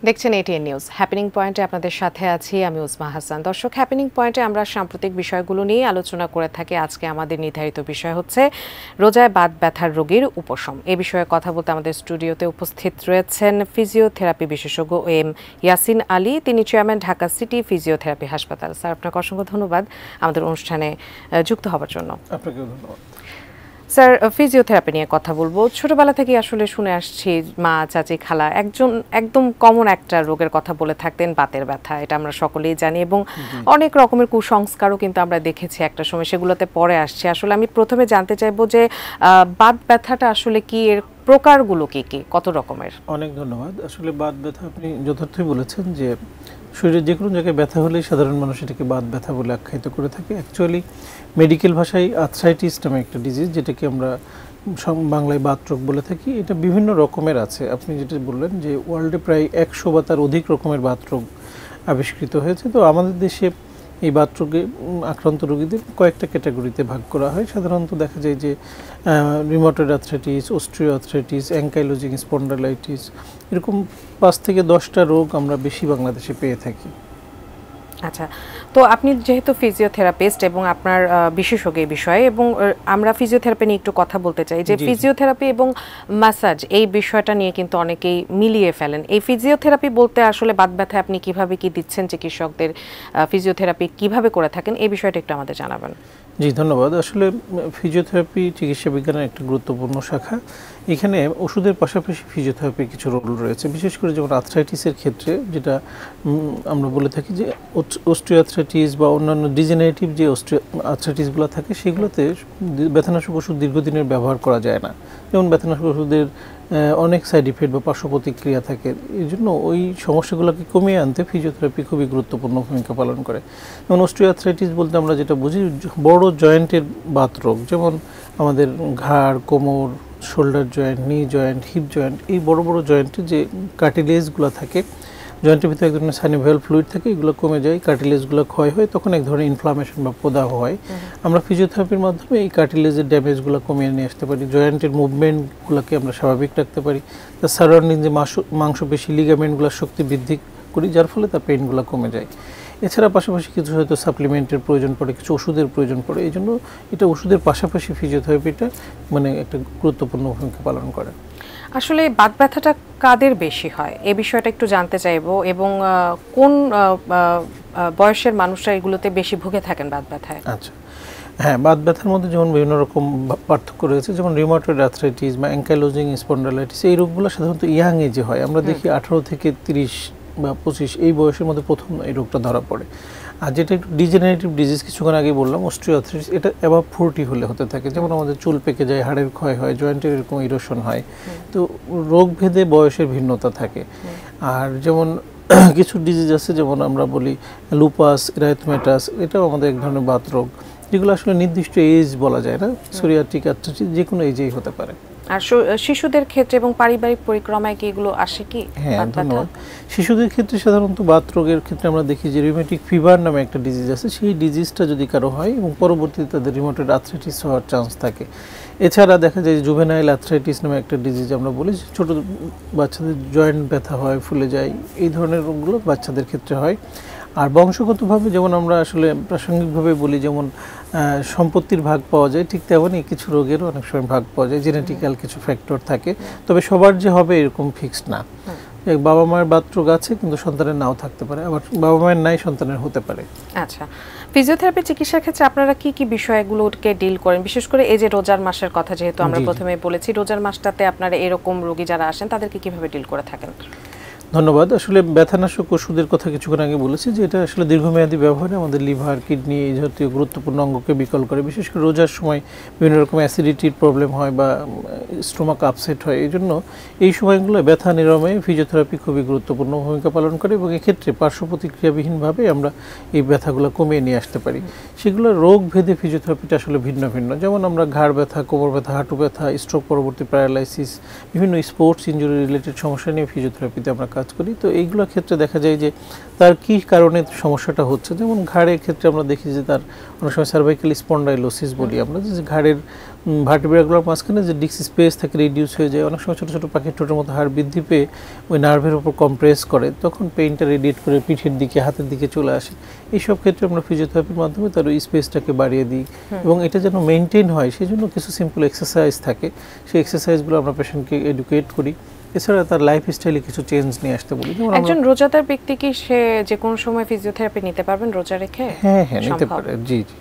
দেখছেন ATN news happening পয়েন্টে আপনাদের সাথে আছি আমি উজমা হাসান। দর্শক, হ্যাপেনিং পয়েন্টে আমরা সাম্প্রতিক বিষয়গুলো নিয়ে আলোচনা করে থাকি। আজকে আমাদের নির্ধারিত বিষয় হচ্ছে রোজায় বাত ব্যথার রোগীর উপশম। এ বিষয়ে কথা বলতে আমাদের স্টুডিওতে উপস্থিত রয়েছেন ফিজিওথেরাপি বিশেষজ্ঞ এম ইয়াসিন আলী। তিনি চেয়ারম্যান ঢাকা সিটি ফিজিওথেরাপি হাসপাতাল। স্যার, আপনাকে অসংখ্য ধন্যবাদ আমাদের অনুষ্ঠানে যুক্ত হওয়ার জন্য। আপনাকেও ধন্যবাদ। স্যার, ফিজিওথেরাপি নিয়ে কথা বলবো। ছোটবেলা থেকে আসলে শুনে আসছি মা, চাচি, খালা একদম কমন একটা রোগের কথা বলে থাকতেন, বাতের ব্যথা। এটা আমরা সকলেই জানি এবং অনেক রকমের কুসংস্কারও কিন্তু আমরা দেখেছি একটা সময়, সেগুলোতে পরে আসছে। আসলে আমি প্রথমে জানতে চাইবো যে বাত ব্যথাটা আসলে কি, এর প্রকারগুলো কি কি, কত রকমের? অনেক ধন্যবাদ। আসলে বাত ব্যথা আপনি যথার্থই বলেছেন যে শরীরের যে কোনো জায়গায় ব্যথা হলেই সাধারণ মানুষ এটাকে বাত ব্যথা বলে আখ্যায়িত করে থাকে। অ্যাকচুয়ালি মেডিকেল ভাষায় আর্থ্রাইটিস নামে একটা ডিজিজ, যেটাকে আমরা বাংলায় বাত রোগ বলে থাকি। এটা বিভিন্ন রকমের আছে। আপনি যেটা বললেন যে ওয়ার্ল্ডে প্রায় 100 বা তার অধিক রকমের বাত রোগ আবিষ্কৃত হয়েছে। তো আমাদের দেশে এই বাত রোগে আক্রান্ত রোগীদের কয়েকটা ক্যাটাগরিতে ভাগ করা হয়। সাধারণত দেখা যায় যে rheumatoid arthritis, osteo arthritis, ankylosing spondylitis, এরকম 5 থেকে 10টা রোগ আমরা বেশি বাংলাদেশে পেয়ে থাকি। আচ্ছা, তো আপনি যেহেতু ফিজিওথেরাপিস্ট এবং আপনার বিশেষজ্ঞ এই বিষয়ে, এবং আমরা ফিজিওথেরাপি নিয়ে একটু কথা বলতে চাই যে ফিজিওথেরাপি এবং ম্যাসাজ এই বিষয়টা নিয়ে কিন্তু অনেকেই মিলিয়ে ফেলেন। এই ফিজিওথেরাপি বলতে আসলে বাত ব্যথায় আপনি কিভাবে কি দিচ্ছেন চিকিৎসকদের, ফিজিওথেরাপি কিভাবে করে থাকেন, এই বিষয়টা একটু আমাদের জানাবেন। জি, ধন্যবাদ। আসলে ফিজিওথেরাপি চিকিৎসা বিজ্ঞানের একটা গুরুত্বপূর্ণ শাখা। এখানে ওষুধের পাশাপাশি ফিজিওথেরাপির কিছু রোল রয়েছে, বিশেষ করে যেমন আর্থ্রাইটিসের ক্ষেত্রে, যেটা আমরা বলে থাকি যে অস্ট্রিও আর্থ্রাইটিস বা অন্যান্য ডিজেনারেটিভ যে আর্থ্রাইটিসগুলো থাকে, সেগুলোতে ব্যথানাশক ওষুধ দীর্ঘদিনের ব্যবহার করা যায় না। যেমন ব্যথানাশক ওষুধের অনেক সাইড ইফেক্ট বা পার্শ্ব প্রতিক্রিয়া থাকে। এই জন্য ওই সমস্যাগুলোকে কমিয়ে আনতে ফিজিওথেরাপি খুবই গুরুত্বপূর্ণ ভূমিকা পালন করে। যেমন অস্ট্রিওআর্থ্রাইটিস বলতে আমরা যেটা বুঝি, বড় জয়েন্টের বাত রোগ, যেমন আমাদের ঘাড়, কোমর, শোল্ডার জয়েন্ট, নি জয়েন্ট, হিপ জয়েন্ট, এই বড় বড় জয়েন্টে যে কার্টিলেজগুলো থাকে, জয়েন্টের ভিতরে এক ধরনের সাইনোভিয়াল ফ্লুইড থাকে, এগুলো কমে যায়, কার্টিলেজগুলো ক্ষয় হয়, তখন এক ধরনের ইনফ্লামেশন বা প্রদাহ হয়। আমরা ফিজিওথেরাপির মাধ্যমে এই কার্টিলেজের ড্যামেজগুলো কমিয়ে নিয়ে আসতে পারি, জয়েন্টের মুভমেন্টগুলোকে আমরা স্বাভাবিক রাখতে পারি, তার সারাউন্ডিং যে মাংসপেশি লিগামেন্টগুলোর শক্তি বৃদ্ধি করি, যার ফলে তার পেইনগুলো কমে যায়। এছাড়া পাশাপাশি কিছু হয়তো সাপ্লিমেন্টের প্রয়োজন পড়ে, কিছু ওষুধের প্রয়োজন পড়ে। এই জন্য এটা ওষুধের পাশাপাশি ফিজিওথেরাপিটা মানে একটা গুরুত্বপূর্ণ ভূমিকা পালন করে। আসলে বাত ব্যথাটা কাদের বেশি হয়, এই বিষয়টা একটু জানতে চাইবো, এবং কোন বয়সের মানুষরা এগুলোতে বেশি ভুগে থাকেন বাত ব্যথায়? আচ্ছা, হ্যাঁ, বাত ব্যথার মধ্যে যেমন বিভিন্ন রকম পার্থক্য রয়েছে, যেমন রিউমাটয়েড আর্থ্রাইটিস বা অ্যাঙ্কাইলোজিং স্পন্ডালাইটিস, এই রোগগুলো সাধারণত ইয়াং এজে হয়। আমরা দেখি 18 থেকে 30 বা 25 এই বয়সের মধ্যে প্রথম এই রোগটা ধরা পড়ে। আর যেটা একটু ডিজেনারেটিভ ডিজিজ, কিছুক্ষণ আগে বললাম অস্ট্রিওআর্থ্রাইটিস, এটা অ্যাবাভ 40 হলে হতে থাকে। যেমন আমাদের চুল পেকে যায়, হাড়ের ক্ষয় হয়, জয়েন্টের এরকম ইরোশন হয়। তো রোগ ভেদে বয়সের ভিন্নতা থাকে। আর যেমন কিছু ডিজিজ আছে, যেমন আমরা বলি লুপাস এরাইথমেটাস, এটাও আমাদের এক ধরনের বাত রোগ, যেগুলো আসলে নির্দিষ্ট এজ বলা যায় না। সোরিয়াটিক আর্থ্রাইটিস যে কোনো এজেই হতে পারে। আর শিশুদের ক্ষেত্রে এবং পারিবারিক পরিক্রমায় কি এগুলো আসে কি? হ্যাঁ, ধন্যবাদ। শিশুদের ক্ষেত্রে সাধারণত বাত রোগের ক্ষেত্রে আমরা দেখি যে রিউমেটিক ফিভার নামে একটা ডিজিজ আছে, সেই ডিজিজটা যদি কারো হয় এবং পরবর্তীতে তাদের রিউমাটয়েড আর্থ্রাইটিস হওয়ার চান্স থাকে। এছাড়া দেখা যায় যে জুভেনাইল আর্থ্রাইটিস নামে একটা ডিজিজ আমরা বলি, ছোট বাচ্চাদের জয়েন্ট ব্যথা হয়, ফুলে যায়, এই ধরনের রোগগুলো বাচ্চাদের ক্ষেত্রে হয়। আর বংশগতভাবে যেমন আমরা আসলে প্রাসঙ্গিকভাবে বলি, যেমন সম্পত্তির ভাগ পাওয়া যায়, ঠিক তেমনই কিছু রোগেরও অনেক সময় ভাগ পাওয়া যায়, জেনেটিক্যাল কিছু ফ্যাক্টর থাকে। তবে সবার যে হবে এরকম ফিক্সড না। বাবা মায়ের বাত রোগ আছে কিন্তু সন্তানের নাও থাকতে পারে, আবার বাবা মায়ের নাই সন্তানের হতে পারে। আচ্ছা, ফিজিওথেরাপি চিকিৎসার ক্ষেত্রে আপনারা কি কি বিষয়গুলোকে ডিল করেন? বিশেষ করে এই যে রোজার মাসের কথা যেহেতু আমরা প্রথমেই বলেছি, রোজার মাসটাতে আপনারা এরকম রোগী যারা আসেন তাদেরকে কিভাবে ডিল করে থাকেন? ধন্যবাদ। আসলে ব্যথানাশক ওষুধের কথা কিছুক্ষণ আগে বলেছি যে এটা আসলে দীর্ঘমেয়াদী ব্যবহারে আমাদের লিভার, কিডনি এই জাতীয় গুরুত্বপূর্ণ অঙ্গকে বিকল করে। বিশেষ করে রোজার সময় বিভিন্ন রকম অ্যাসিডিটির প্রবলেম হয় বা স্টোমাক আপসেট হয়। এই জন্য এই সময়গুলো ব্যথা নিরাময়ে ফিজিওথেরাপি খুবই গুরুত্বপূর্ণ ভূমিকা পালন করে এবং এক্ষেত্রে পার্শ্ব প্রতিক্রিয়াবিহীনভাবে আমরা এই ব্যথাগুলো কমিয়ে নিয়ে আসতে পারি। সেগুলো রোগ ভেদে ফিজিওথেরাপিটা আসলে ভিন্ন ভিন্ন। যেমন আমরা ঘাড় ব্যথা, কোমর ব্যথা, হাঁটু ব্যথা, স্ট্রোক পরবর্তী প্যারালাইসিস, বিভিন্ন স্পোর্টস ইনজুরি রিলেটেড সমস্যা নিয়ে ফিজিওথেরাপিতে আমরা কাজ করি। তো এইগুলোর ক্ষেত্রে দেখা যায় যে তার কী কারণে সমস্যাটা হচ্ছে। যেমন ঘাড়ের ক্ষেত্রে আমরা দেখি যে তার অনেক সময় সার্ভাইকাল স্পন্ডাইলোসিস বলি আমরা, যে ঘাড়ের ভার্টিব্রাগুলোর মাঝখানে যে ডিস্ক স্পেস থাকে রিডিউস হয়ে যায়, অনেক সময় ছোটো ছোটো পাখির ঠোঁটের মতো হাড় বৃদ্ধি পেয়ে ওই নার্ভের উপর কম্প্রেস করে, তখন পেইনটা রেডিয়েট করে পিঠের দিকে হাতের দিকে চলে আসে। এইসব ক্ষেত্রে আমরা ফিজিওথেরাপির মাধ্যমে তার ওই স্পেসটাকে বাড়িয়ে দিই এবং এটা যেন মেনটেন হয় সেই জন্য কিছু সিম্পল এক্সারসাইজ থাকে, সেই এক্সারসাইজগুলো আমরা পেশেন্টকে এডুকেট করি। এছাড়া তার লাইফ স্টাইলে কিছু চেঞ্জ নিয়ে আসতে বলি। একজন রোজাদার ব্যক্তি কি সে যে কোনো সময় ফিজিওথেরাপি নিতে পারবেন রোজা রেখে? হ্যাঁ হ্যাঁ নিতে পারে, জি জি।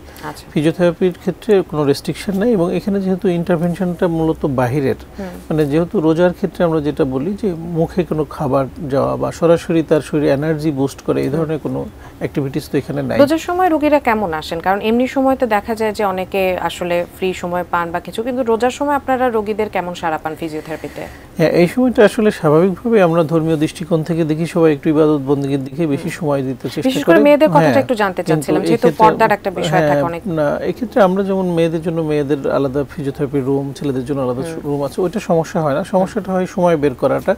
ফিজিওথেরাপির ক্ষেত্রে কোনো রেস্ট্রিকশন নেই এবং এখানে যেহেতু ইন্টারভেনশনটা মূলত বাহিরের, মানে যেহেতু রোজার ক্ষেত্রে আমরা যেটা বলি যে মুখে কোনো খাবার যাওয়া বা সরাসরি তার শরীরে এনার্জি বুস্ট করে এই ধরনের কোনো অ্যাক্টিভিটিস তো এখানে নাই। রোজার সময় রোগীরা কেমন আসেন? কারণ এমনি সময় তো দেখা যায় যে অনেকে আসলে ফ্রি সময় পান বা কিছু, কিন্তু রোজার সময় আপনারা রোগীদের কেমন সাড়া পান ফিজিওথেরাপিতে? হ্যাঁ, এই সময়টা আসলে স্বাভাবিকভাবে আমরা ধর্মীয় দৃষ্টিকোণ থেকে দেখি সবাই একটু ইবাদত বন্দেগীর দিকে বেশি সময় দিতে চেষ্টা করে। বিশেষ করে মেয়েদের কথাটা একটু জানতে চাচ্ছিলাম, যেহেতু পর্দার একটা বিষয় থাকে অনেক। না, এক্ষেত্রে আমরা যেমন মেয়েদের জন্য মেয়েদের আলাদা ফিজিওথেরাপি রুম, ছেলেদের জন্য আলাদা রুম আছে, ওইটা সমস্যা হয় না। সমস্যাটা হয় সময় বের করাটা।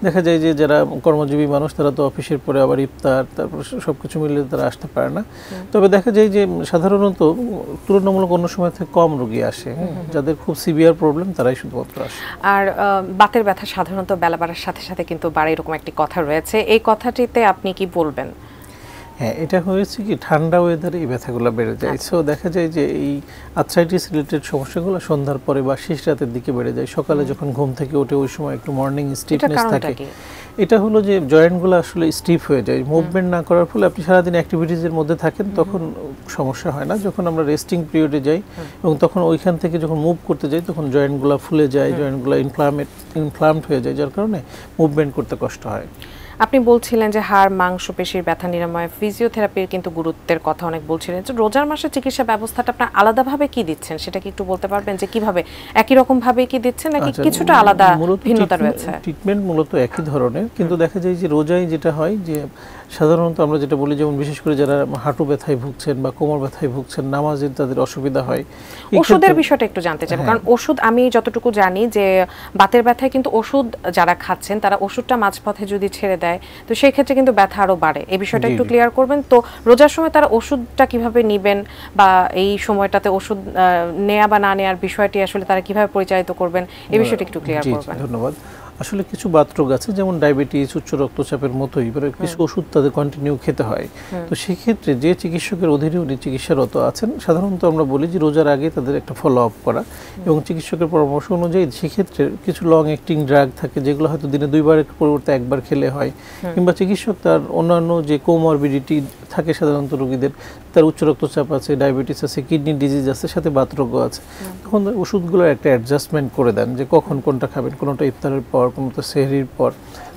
দেখা যায় যে যারা কর্মজীবী মানুষ তারা তো অফিসের পরে আবার ইফতার তারপর সবকিছু মিলে তারা আসতে পারে না। তবে দেখা যায় যে সাধারণত তুলনামূলক অন্য সময় থেকে কম রোগী আসে, যাদের খুব সিভিয়ার প্রবলেম তারাই শুধুমাত্র আসে। আর বাতের ব্যথা সাধারণত বেলা বাড়ার সাথে সাথে কিন্তু বাড়ে, এরকম একটি কথা রয়েছে, এই কথাটিতে আপনি কি বলবেন? হ্যাঁ, এটা হয়েছে কি ঠান্ডা ওয়েদারে এই ব্যথাগুলো বেড়ে যায়। সো দেখা যায় যে এই আর্থ্রাইটিস রিলেটেড সমস্যাগুলো সন্ধ্যার পরে বা শেষ রাতের দিকে বেড়ে যায়। সকালে যখন ঘুম থেকে ওঠে ওই সময় একটু মর্নিং স্টিফনেস থাকে। এটা হলো যে জয়েন্টগুলো আসলে স্টিফ হয়ে যায়, মুভমেন্ট না করার ফলে। আপনি সারাদিন অ্যাক্টিভিটিসের মধ্যে থাকেন তখন সমস্যা হয় না, যখন আমরা রেস্টিং পিরিয়ডে যাই এবং তখন ওইখান থেকে যখন মুভ করতে যাই তখন জয়েন্টগুলো ফুলে যায়, জয়েন্টগুলো ইনফ্লামড হয়ে যায়, যার কারণে মুভমেন্ট করতে কষ্ট হয়। আপনি বলছিলেন যে হাড় মাংসপেশির ব্যথা নিরাময়ে ফিজিওথেরাপির কিন্তু গুরুত্বের কথা অনেক বলছিলেন। তো রোজার মাসে চিকিৎসা ব্যবস্থাটা আপনার আলাদাভাবে কি দিচ্ছেন সেটা কি একটু বলতে পারবেন, যে কিভাবে একই রকম ভাবে কি দিচ্ছেন নাকি কিছুটা আলাদা ভিন্নতা রয়েছে? ট্রিটমেন্ট মূলত একই ধরনের, কিন্তু দেখা যায় যে রোজায় যেটা হয় যে সাধারণত আমরা যেটা বলি, যেমন বিশেষ করে যারা হাঁটু ব্যথায় ভুগছেন বা কোমর ব্যথায় ভুগছেন, নামাজের তাদের অসুবিধা হয়। ওষুধের বিষয়টা একটু জানতে চাই, কারণ ওষুধ আমি যতটুকু জানি যে বাতের ব্যথায় কিন্তু ওষুধ যারা খাচ্ছেন তারা ওষুধটা মাঝপথে যদি ছেড়ে দেয় তো সেই ক্ষেত্রে কিন্তু ব্যথা আরো বাড়ে। এই বিষয়টা একটু ক্লিয়ার করবেন তো। রোজার সময় তারা ওষুধটা কিভাবে নেবেন বা এই সময়টাতে ওষুধ নেওয়া বা না নেওয়ার বিষয়টি আসলে তারা কিভাবে পরিচালিত করবেন, এই বিষয়টা একটু ক্লিয়ার করবেন। ধন্যবাদ। আসলে কিছু বাতরোগ আছে যেমন ডায়াবেটিস, উচ্চ রক্তচাপের মতোই কিছু ওষুধ তাদের কন্টিনিউ খেতে হয়। তো সেক্ষেত্রে যে চিকিৎসকের অধীনে উনি চিকিৎসারত আছেন, সাধারণত আমরা বলি যে রোজার আগে তাদের একটা ফলো আপ করা এবং চিকিৎসকের পরামর্শ অনুযায়ী সেক্ষেত্রে কিছু লং অ্যাক্টিং ড্রাগ থাকে যেগুলো হয়তো দিনে 2 বারের পরিবর্তে 1 বার খেলে হয়, কিংবা চিকিৎসক তার অন্যান্য যে কোমরবিডিটি থাকে সাধারণত রোগীদের, তার উচ্চ রক্তচাপ আছে, ডায়াবেটিস আছে, কিডনি ডিজিজ আছে, সাথে বাতরোগও আছে, তখন ওষুধগুলোর একটা অ্যাডজাস্টমেন্ট করে দেন যে কখন কোনটা খাবেন, কোনোটা ইফতারের পর, কোনোটা সেহরির পর,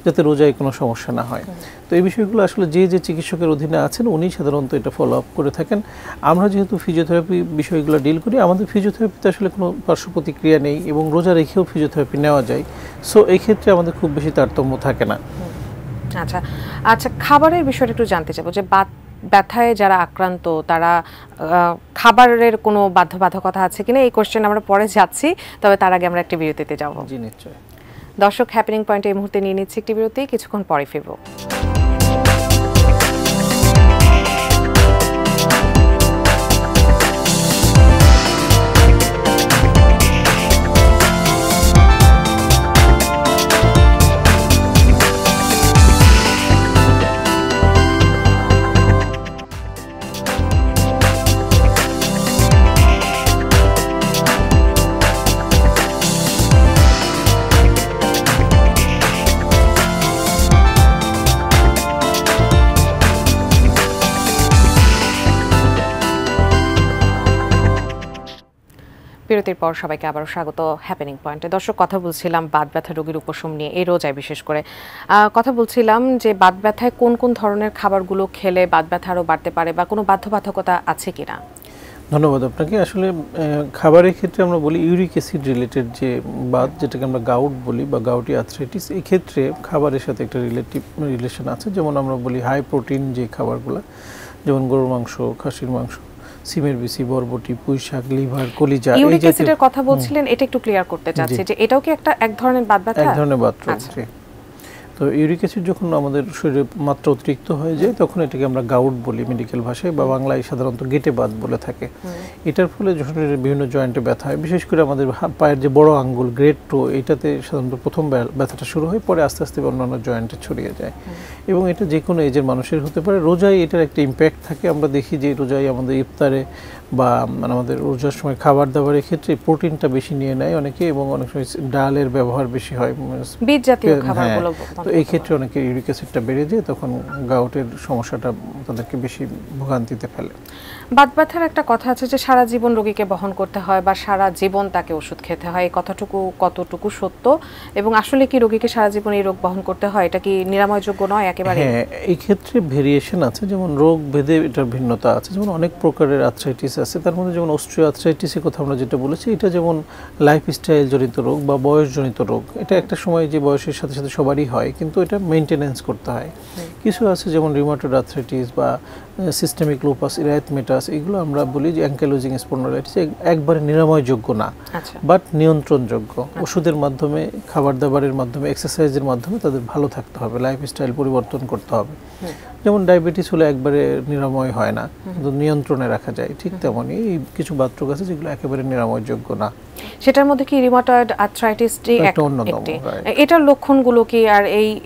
যাতে রোজায় কোনো সমস্যা না হয়। তো এই বিষয়গুলো আসলে যে যে চিকিৎসকের অধীনে আছেন উনি সাধারণত এটা ফলো আপ করে থাকেন। আমরা যেহেতু ফিজিওথেরাপি বিষয়গুলো ডিল করি, আমাদের ফিজিওথেরাপিতে আসলে কোনো পার্শ্ব প্রতিক্রিয়া নেই এবং রোজা রেখেও ফিজিওথেরাপি নেওয়া যায়। সো এই ক্ষেত্রে আমাদের খুব বেশি তারতম্য থাকে না। আচ্ছা আচ্ছা, খাবারের বিষয়টা একটু জানতে চাইবো যে ব্যথায় যারা আক্রান্ত তারা খাবারের কোনো বাধ্যবাধকতা আছে কিনা, এই কোশ্চেন আমরা পরে যাচ্ছি, তবে তার আগে আমরা একটি বিরতিতে যাব। জি নিশ্চয়ই। দর্শক, হ্যাপেনিং পয়েন্টে এই মুহূর্তে নিয়ে নিচ্ছি একটি বিরতি, কিছুক্ষণ পরে ফিরবো। বিরতির পর সবাইকে আবারও স্বাগত হ্যাপেনিং পয়েন্টে। দর্শক, কথা বলছিলাম বাত ব্যথা রোগীর উপশম নিয়ে, এই রোজায় বিশেষ করে কথা বলছিলাম যে বাত ব্যথায় কোন কোন ধরনের খাবারগুলো খেলে বাত ব্যথা আরও বাড়তে পারে বা কোনো বাধ্যবাধকতা আছে কিনা। ধন্যবাদ আপনাকে। আসলে খাবারের ক্ষেত্রে আমরা বলি ইউরিক অ্যাসিড রিলেটেড যে বাত, যেটাকে আমরা গাউট বলি বা গাউটি আর্থ্রাইটিস, এই ক্ষেত্রে খাবারের সাথে একটা রিলেশন আছে। যেমন আমরা বলি হাই প্রোটিন যে খাবারগুলো, যেমন গরুর মাংস, খাসির মাংস, সিমের বিচি, বরবটি, পুঁই শাক, লিভার, কলিজা। ইউরিক অ্যাসিডের কথা বলছিলেন, এটা একটু ক্লিয়ার করতে চাচ্ছি যে এটাও কি এক ধরনের বাত ব্যথা? এক ধরনের বাতরোগ। তো তো ইউরিক অ্যাসিড যখন আমাদের শরীরে মাত্রা অতিরিক্ত হয়ে যায় তখন এটাকে আমরা গাউট বলি মেডিকেল ভাষায়, বা বাংলায় সাধারণত গেটে বাত বলে থাকে। এটার ফলে শরীরের বিভিন্ন জয়েন্টে ব্যথা হয়, বিশেষ করে আমাদের পায়ের যে বড় আঙ্গুল গ্রেট টো, এটাতে সাধারণত প্রথম ব্যথাটা শুরু হয়, পরে আস্তে আস্তে অন্যান্য জয়েন্টে ছড়িয়ে যায়। এবং এটা যে কোনো এজের মানুষের হতে পারে। রোজায় এটার একটা ইম্প্যাক্ট থাকে। আমরা দেখি যে রোজায় আমাদের ইফতারে বা আমাদের রোজার সময় খাবার দাবারের ক্ষেত্রে প্রোটিনটা বেশি নিয়ে নেয় অনেকে, এবং অনেক সময় ডালের ব্যবহার বেশি হয়, বীজ জাতীয় খাবারগুলো। তো এই ক্ষেত্রে অনেকে ইউরিক অ্যাসিডটা বেড়ে যায়, তখন গাউটের সমস্যাটা তাদেরকে বেশি ভোগান্তিতে ফেলে। বাত ব্যথার একটা কথা আছে যে সারা জীবন রোগীকে বহন করতে হয় বা সারা জীবন তাকে ওষুধ খেতে হয়, এই কথাটুকু কতটুকু সত্য, এবং আসলে কি রোগীকে সারা জীবন এই রোগ বহন করতে হয়? এটা কি নিরাময়যোগ্য নয় একেবারে? হ্যাঁ, এই ক্ষেত্রে ভেরিয়েশন আছে, যেমন রোগ ভেদে এটার ভিন্নতা আছে। যেমন অনেক প্রকারের আর্থ্রাইটিস আছে, তার মধ্যে যেমন অস্ট্রিও আর্থ্রাইটিসের কথা আমরা যেটা বলেছি, এটা যেমন লাইফস্টাইল জনিত রোগ বা বয়সজনিত রোগ। এটা একটা সময় যে বয়সের সাথে সাথে সবারই হয়, কিন্তু এটা মেনটেনেন্স করতে হয়। কিছু আছে যেমন রিউমাটয়েড আর্থ্রাইটিস বা সিস্টেমিক লুপাস ইরিথমেটাস, এগুলো আমরা বলি যে অ্যাঙ্কাইলোজিং স্পন্ডালাইটিস, একবারে নিরাময়যোগ্য না, বাট নিয়ন্ত্রণযোগ্য। ওষুধের মাধ্যমে, খাবার দাবারের মাধ্যমে, এক্সারসাইজের মাধ্যমে তাদের ভালো থাকতে হবে, লাইফস্টাইল পরিবর্তন করতে হবে। যেমন ডায়াবেটিস হলে একবারে নিরাময় হয় না, কিন্তু নিয়ন্ত্রণে রাখা যায়, ঠিক তেমনই এই কিছু বাতরোগ আছে যেগুলো একেবারে নিরাময়যোগ্য না। সেটার মধ্যে কি রিউমাটয়েড আর্থ্রাইটিসটি একটি? এটার লক্ষণগুলো কি, আর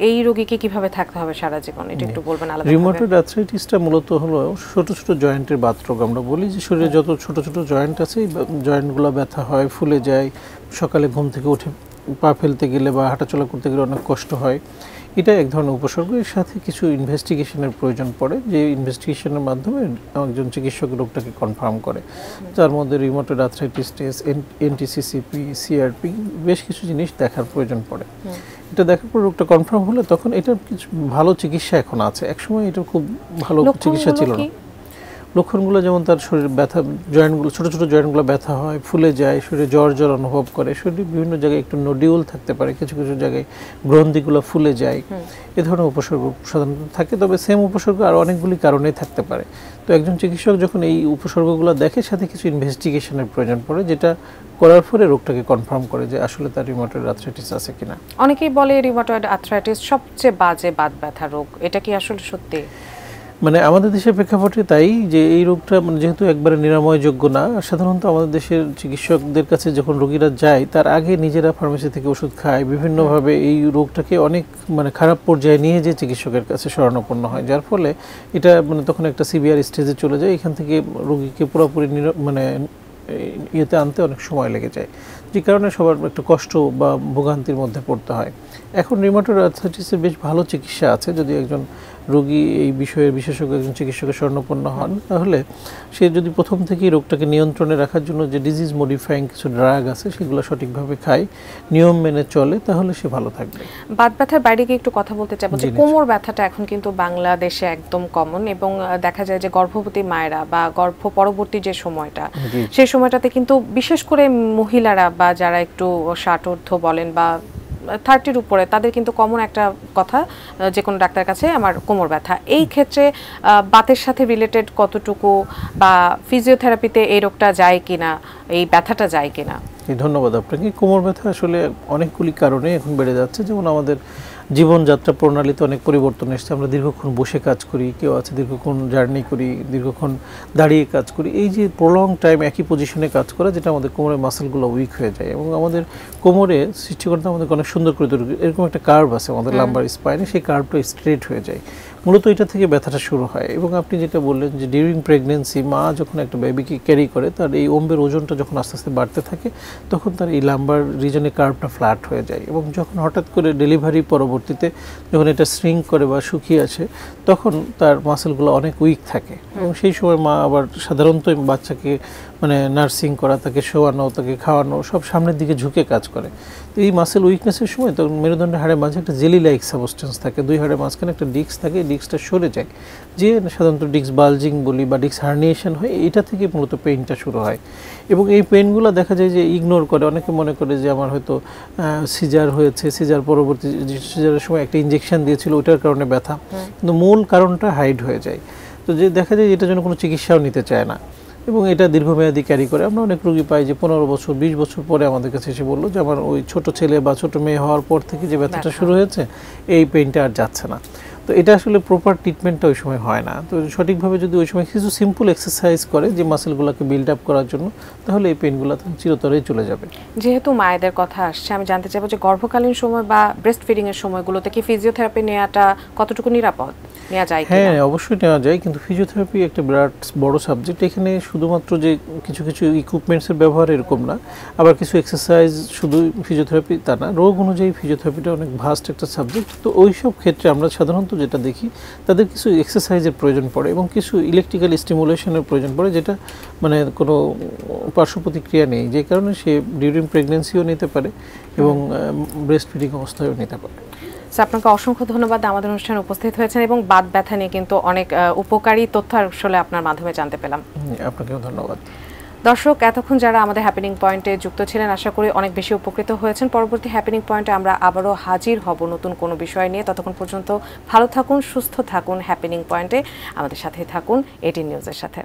এই রোগীকে কিভাবে থাকতে হবে সারা জীবন, এটা একটু বলবেন আলাদা? রিউমাটয়েড আর্থ্রাইটিসটা মূলত হলো ছোট ছোট জয়েন্টের বাতরোগ। আমরা বলি যে শরীরে যত ছোট ছোট জয়েন্ট আছে, এই জয়েন্টগুলো ব্যথা হয়, ফুলে যায়, সকালে ঘুম থেকে উঠে পা ফেলতে গেলে বা হাঁটাচলা করতে গেলে অনেক কষ্ট হয়। এটা এক ধরনের উপসর্গ। এর সাথে কিছু ইনভেস্টিগেশনের প্রয়োজন পড়ে, যে ইনভেস্টিগেশনের মাধ্যমে একজন চিকিৎসক রোগটাকে কনফার্ম করে, যার মধ্যে রিউমাটয়েড আর্থ্রাইটিস টেস্ট, এনটিসিসিপি, সিআরপি, বেশ কিছু জিনিস দেখার প্রয়োজন পড়ে। এটা দেখার পর রোগটা কনফার্ম হলে তখন এটার কিছু ভালো চিকিৎসা এখন আছে, একসময় এটা খুব ভালো চিকিৎসা ছিল না। লক্ষণগুলো যেমন তার শরীর ব্যথা, জয়েন্টগুলো ছোটো ছোটো জয়েন্টগুলো ব্যথা হয়, ফুলে যায়, শরীরে জ্বর জ্বর অনুভব করে, শরীরে বিভিন্ন জায়গায় একটু নোডিউল থাকতে পারে, কিছু কিছু জায়গায় গ্রন্থিগুলো ফুলে যায়, এ ধরনের উপসর্গ সাধারণত থাকে। তবে সেম উপসর্গ আর অনেকগুলি কারণেই থাকতে পারে। তো একজন চিকিৎসক যখন এই উপসর্গগুলো দেখে, সাথে কিছু ইনভেস্টিগেশনের প্রয়োজন পড়ে, যেটা করার পরে রোগটাকে কনফার্ম করে যে আসলে তার রিউমাটয়েড আর্থ্রাইটিস আছে কিনা। অনেকেই বলে রিউমাটয়েড আর্থ্রাইটিস সবচেয়ে বাজে বাত ব্যথা রোগ, এটা কি আসলে সত্যি? মানে আমাদের দেশের প্রেক্ষাপটে তাই, যে এই রোগটা যেহেতু একবারে নিরাময়যোগ্য না, সাধারণত আমাদের দেশের চিকিৎসকদের কাছে যখন রোগীরা যায়, তার আগে নিজেরা ফার্মেসি থেকে ওষুধ খায়, বিভিন্নভাবে এই রোগটাকে অনেক খারাপ পর্যায়ে নিয়ে যে চিকিৎসকের কাছে শরণাপন্ন হয়, যার ফলে এটা তখন একটা সিভিয়ার স্টেজে চলে যায়। এখান থেকে রোগীকে পুরোপুরি ইয়েতে আনতে অনেক সময় লেগে যায়, যে কারণে সবার একটা কষ্ট বা ভোগান্তির মধ্যে পড়তে হয়। এখন রিউমাটয়েড আর্থ্রাইটিসের বেশ ভালো চিকিৎসা আছে। যদি একজন রোগী এই বিষয়ে বিশেষজ্ঞ একজন চিকিৎসকের শরণাপন্ন হন, তাহলে সে যদি প্রথম থেকেই রোগটাকে নিয়ন্ত্রণে রাখার জন্য যে ডিজিজ মডিফাইং কিছু ড্রাগ আছে সেগুলো সঠিকভাবে খায়, নিয়ম মেনে চলে, তাহলে সে ভালো থাকবে। বাত ব্যথার বাইরে গিয়ে একটু কথা বলতে চাইবো যে কোমর ব্যথাটা এখন কিন্তু বাংলাদেশে একদম কমন, এবং দেখা যায় যে গর্ভবতী মায়েরা বা গর্ভ পরবর্তী যে সময়টা, সেই সময়টাতে কিন্তু বিশেষ করে মহিলারা বা যারা একটু ষাটোর্ধ্ব বলেন বা 30-র উপরে, তাদের কিন্তু কমন একটা কথা, যে কোনো ডাক্তারের কাছে আমার কোমর ব্যথা। এই ক্ষেত্রে বাতের সাথে রিলেটেড কতটুকু, বা ফিজিওথেরাপিতে এই রোগটা যায় কিনা, এই ব্যথাটা যায় কিনা? ধন্যবাদ আপনাকে। কোমর ব্যথা আসলে অনেকগুলি কারণে এখন বেড়ে যাচ্ছে। যেমন আমাদের জীবনযাত্রা প্রণালীতে অনেক পরিবর্তন এসেছে। আমরা দীর্ঘক্ষণ বসে কাজ করি, কেউ আছে দীর্ঘক্ষণ জার্নি করি, দীর্ঘক্ষণ দাঁড়িয়ে কাজ করি। এই যে প্রলং টাইম একই পজিশনে কাজ করা, যেটা আমাদের কোমরের মাসেলগুলো উইক হয়ে যায়, এবং আমাদের কোমরে সৃষ্টিকর্তা আমাদের অনেক সুন্দর করে তৈরি, এরকম একটা কার্ভ আছে আমাদের লাম্বার স্পাইনে, সেই কার্ভটা স্ট্রেট হয়ে যায়। মূলত এটা থেকে ব্যথাটা শুরু হয়। এবং আপনি যেটা বললেন যে ডিউরিং প্রেগনেন্সি, মা যখন একটা বেবিকে ক্যারি করে, তার এই অম্বের ওজনটা যখন আস্তে আস্তে বাড়তে থাকে, তখন তার এই লাম্বার রিজনে কার্ভটা ফ্ল্যাট হয়ে যায়। এবং যখন হঠাৎ করে ডেলিভারি পরবর্তীতে যখন এটা শ্রিঙ্ক করে বা শুকিয়ে আসে, তখন তার মাসেলগুলো অনেক উইক থাকে। এবং সেই সময় মা আবার সাধারণত বাচ্চাকে নার্সিং করা, তাকে শোয়ানো, তাকে খাওয়ানো, সব সামনের দিকে ঝুঁকে কাজ করে। তো এই মাসেল উইকনেসের সময় তখন মেরুদণ্ডের হাড়ের মাঝে একটা জেলি লাইক সাবস্টেন্স থাকে, দুই হাড়ের মাঝখানে একটা ডিস্ক থাকে, এই ডিস্কটা সরে যায়, যে সাধারণত ডিস্ক বালজিং বলি বা ডিস্ক হার্নিয়েশন হয়। এটা থেকে মূলত পেইনটা শুরু হয়। এবং এই পেইনগুলো দেখা যায় যে ইগনোর করে, অনেকে মনে করে যে আমার হয়তো সিজার হয়েছে, সিজার পরবর্তী সিজারের সময় একটা ইনজেকশন দিয়েছিল, ওটার কারণে ব্যথা, কিন্তু মূল কারণটা হাইড হয়ে যায়। তো যে দেখা যায় এটার জন্য কোনো চিকিৎসাও নিতে চায় না। এবং এটা দীর্ঘমেয়াদী ক্যারি করে। আমরা অনেক রোগী পাই যে 15 বছর 20 বছর পরে আমাদের কাছে এসে বললো যে আমার ওই ছোট ছেলে বা ছোট মেয়ে হওয়ার পর থেকে যে ব্যথাটা শুরু হয়েছে এই পেইনটা আর যাচ্ছে না। তো এটা আসলে প্রপার ট্রিটমেন্টটা ওই সময় হয় না। তো সঠিকভাবে যদি ওই সময় কিছু সিম্পল এক্সারসাইজ করে যে মাসেলগুলোকে বিল্ড আপ করার জন্য, তাহলে এই পেইনগুলো চিরতরেই চলে যাবে। যেহেতু মায়েদের কথা আসছে, আমি জানতে চাইবো যে গর্ভকালীন সময় বা ব্রেস্ট ফিডিং এর সময়গুলোতে কি ফিজিওথেরাপি নেওয়াটা কতটুকু নিরাপদ, নেওয়া যায় কিনা? হ্যাঁ, অবশ্যই নেওয়া যায়, কিন্তু ফিজিওথেরাপি একটা বিরাট বড় সাবজেক্ট। এখানে শুধুমাত্র যে কিছু কিছু ইকুইপমেন্টসের ব্যবহার এরকম না, আবার কিছু এক্সারসাইজ শুধু ফিজিওথেরাপি তা না, রোগ অনুযায়ী ফিজিওথেরাপিটা অনেক ভাস্ট একটা সাবজেক্ট। তো ওই সব ক্ষেত্রে আমরা সাধারণত যেটা দেখি তাদের কিছু এক্সারসাইজের প্রয়োজন পড়ে এবং কিছু ইলেকট্রিক্যাল স্টিমুলেশনের প্রয়োজন পড়ে, যেটা মানে কোনো পার্শ্ব প্রতিক্রিয়া নেই, যে কারণে সে ডিউরিং প্রেগনেন্সিও নিতে পারে এবং ব্রেস্ট ফিডিং অবস্থায়ও নিতে পারে। আপনাকে অসংখ্য ধন্যবাদ আমাদের অনুষ্ঠানে উপস্থিত হয়েছেন, এবং বাত ব্যথা নিয়ে কিন্তু অনেক উপকারী তথ্য আসলে আপনার মাধ্যমে জানতে পেলাম। আপনাকেও ধন্যবাদ। দর্শক, এতক্ষণ যারা আমাদের হ্যাপেনিং পয়েন্টে যুক্ত ছিলেন, আশা করি অনেক বেশি উপকৃত হয়েছেন। পরবর্তী হ্যাপেনিং পয়েন্টে আমরা আবারও হাজির হব নতুন কোনো বিষয় নিয়ে। ততক্ষণ পর্যন্ত ভালো থাকুন, সুস্থ থাকুন। হ্যাপেনিং পয়েন্টে আমাদের সাথেই থাকুন, এটিএন নিউজের সাথে।